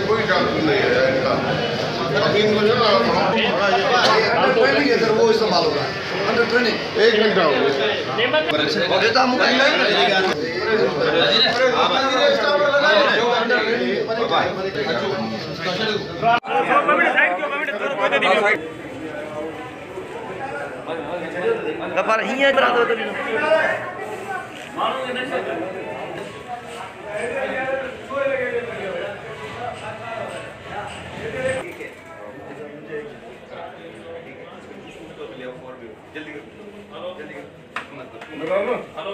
कोई डॉक्टर नहीं है इनका। अभी इनको जो ना ट्रेनिंग है सर, वो इस्तेमाल होगा अंडर ट्रेनिंग। 1 घंटा हो गया। जल्दी हेलो हेलो